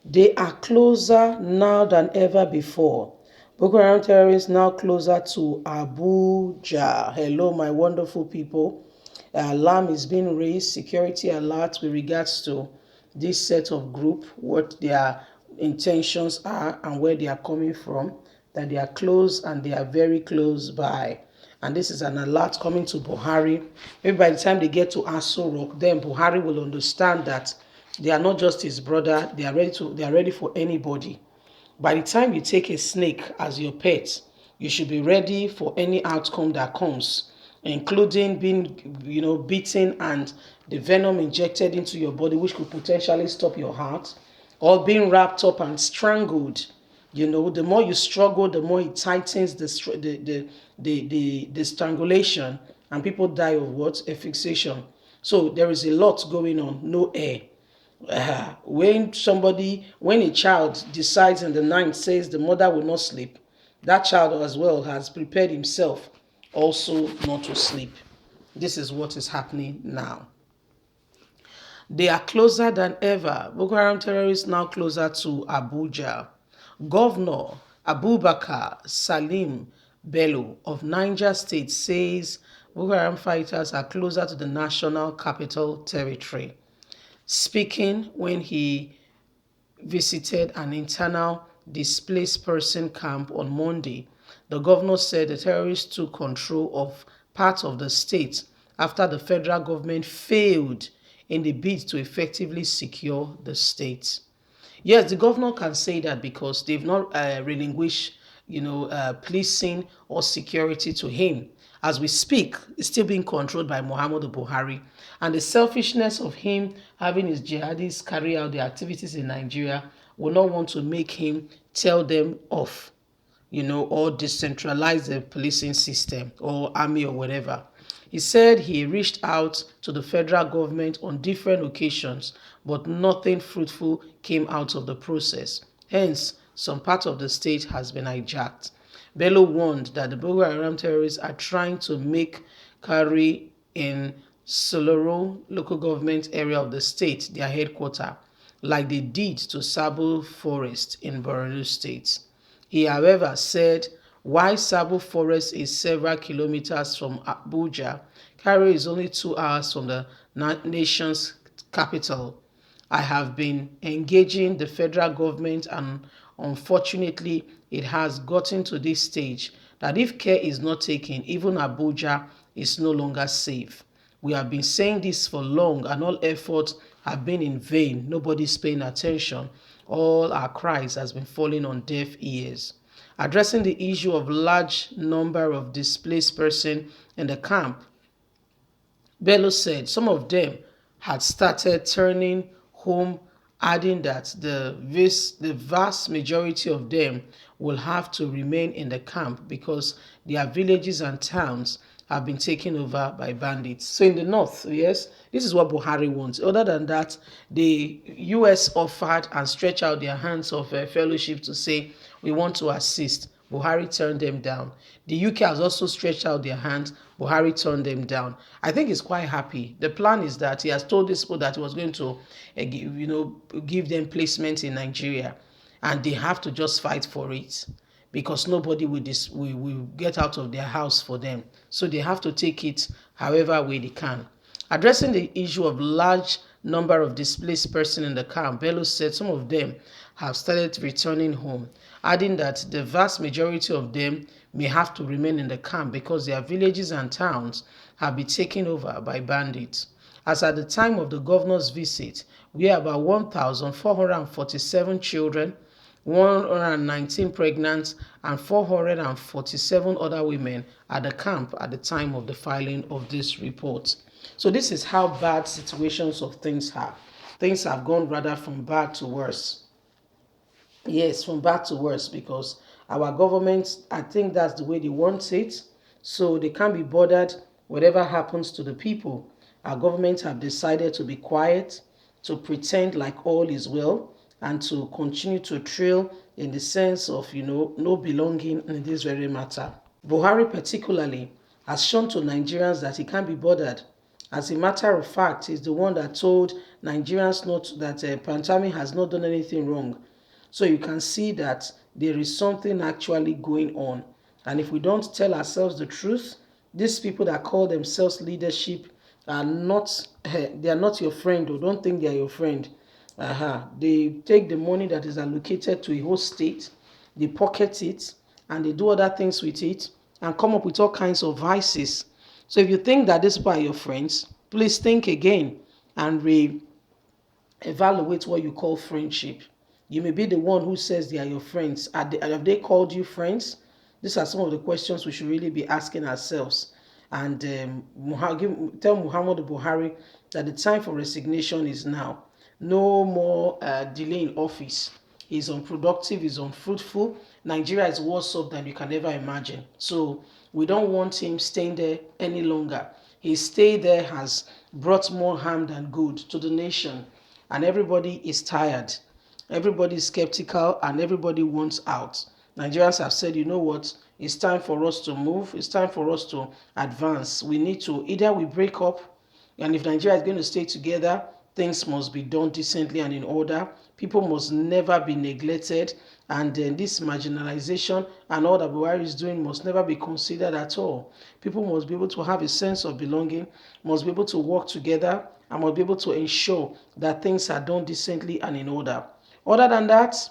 They are closer now than ever before. Boko Haram terrorists now closer to Abuja. Hello, my wonderful people. Alarm is being raised, security alert with regards to this set of group, what their intentions are and where they are coming from, that they are close and they are very close by. And this is an alert coming to Buhari. Maybe by the time they get to Aso Rock, then Buhari will understand that they are not just his brother, they are ready for anybody. By the time you take a snake as your pet, you should be ready for any outcome that comes, including being, beaten and the venom injected into your body, which could potentially stop your heart, or being wrapped up and strangled. The more you struggle, the more it tightens the strangulation, and people die of what? Asphyxiation. So there is a lot going on, no air. When a child decides in the night, says the mother will not sleep, that child as well has prepared himself also not to sleep. This is what is happening now. They are closer than ever. Boko Haram terrorists now closer to Abuja. Governor Abubakar Salim Bello of Niger State says Boko Haram fighters are closer to the National Capital Territory. Speaking when he visited an internal displaced person camp on Monday, the governor said the terrorists took control of part of the state after the federal government failed in the bid to effectively secure the state. Yes, the governor can say that because they've not relinquished, policing or security to him. As we speak, it's still being controlled by Muhammadu Buhari. And the selfishness of him having his jihadists carry out their activities in Nigeria will not want to make him tell them off, or decentralize the policing system or army or whatever. He said he reached out to the federal government on different occasions, but nothing fruitful came out of the process. Hence, some part of the state has been hijacked. Bello warned that the Boko Haram terrorists are trying to make Kari in Soloro local government area of the state their headquarters, like they did to Sabo Forest in Borno State. He, however, said while Sabo Forest is several kilometers from Abuja, Cairo is only 2 hours from the nation's capital. I have been engaging the federal government, and unfortunately it has gotten to this stage that if care is not taken, even Abuja is no longer safe. We have been saying this for long and all efforts have been in vain. Nobody's paying attention. All our cries has been falling on deaf ears. Addressing the issue of large number of displaced persons in the camp, Bello said some of them had started turning home, adding that the vast majority of them will have to remain in the camp because their villages and towns have been taken over by bandits. So in the north, yes, this is what Buhari wants. Other than that, the US offered and stretched out their hands of fellowship to say, we want to assist. Buhari turned them down. The UK has also stretched out their hands. Buhari turned them down. I think he's quite happy. The plan is that he has told these people that he was going to, give them placement in Nigeria, and they have to just fight for it because nobody will get out of their house for them. So they have to take it however way they can. Addressing the issue of large number of displaced persons in the camp, Bello said some of them have started returning home, adding that the vast majority of them may have to remain in the camp because their villages and towns have been taken over by bandits. As at the time of the governor's visit, we have about 1,447 children, 119 pregnant, and 447 other women at the camp at the time of the filing of this report. So this is how bad situations of things are. Things have gone rather from bad to worse. Yes, from bad to worse because our government, I think that's the way they want it. So they can't be bothered whatever happens to the people. Our government have decided to be quiet, to pretend like all is well, and to continue to trail in the sense of, no belonging in this very matter. Buhari particularly has shown to Nigerians that he can't be bothered As a matter of fact, he's the one that told Nigerians not that Pantami has not done anything wrong. So you can see that there is something actually going on. And if we don't tell ourselves the truth, these people that call themselves leadership are not, they are not your friend, or don't think they are your friend. They take the money that is allocated to a whole state, they pocket it, and they do other things with it, and come up with all kinds of vices. So if you think that these people are your friends, please think again and evaluate what you call friendship. You may be the one who says they are your friends. Have they called you friends? These are some of the questions we should really be asking ourselves. And tell Muhammadu Buhari that the time for resignation is now. No more delay in office. He's unproductive, he's unfruitful. Nigeria is worse off than you can ever imagine. So we don't want him staying there any longer. His stay there has brought more harm than good to the nation. And everybody is tired. Everybody is skeptical and everybody wants out. Nigerians have said, you know what, it's time for us to move. It's time for us to advance. We need to, either we break up, and if Nigeria is going to stay together, things must be done decently and in order. People must never be neglected. And then this marginalization and all that Buhari is doing must never be considered at all. People must be able to have a sense of belonging, must be able to work together, and must be able to ensure that things are done decently and in order. Other than that,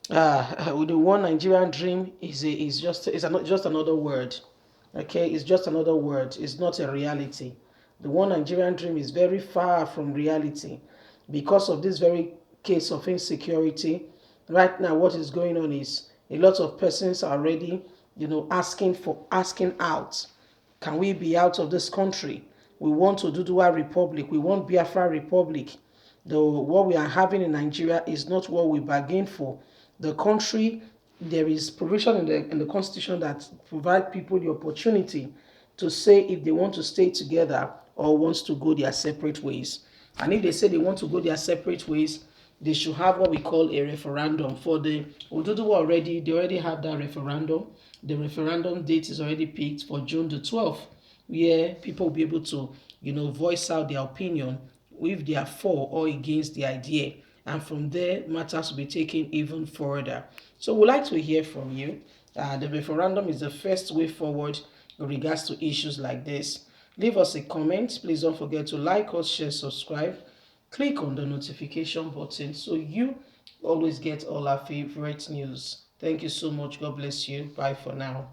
with the one Nigerian dream is just another word. Okay, it's just another word. It's not a reality. The one Nigerian dream is very far from reality because of this very case of insecurity. Right now, what is going on is a lot of persons are already, asking out. Can we be out of this country? We want to do our republic. We want Biafra republic. Though what we are having in Nigeria is not what we bargained for. The country, there is provision in the constitution that provide people the opportunity to say if they want to stay together or wants to go their separate ways. And if they say they want to go their separate ways, they should have what we call a referendum. For the Oduduwa they already have that referendum. The referendum date is already picked for June the 12th, where people will be able to, voice out their opinion if they are for or against the idea. And from there, matters will be taken even further. So we'd like to hear from you. The referendum is the first way forward in regards to issues like this. Leave us a comment. Please don't forget to like us, share, subscribe. Click on the notification button so you always get all our favorite news. Thank you so much. God bless you. Bye for now.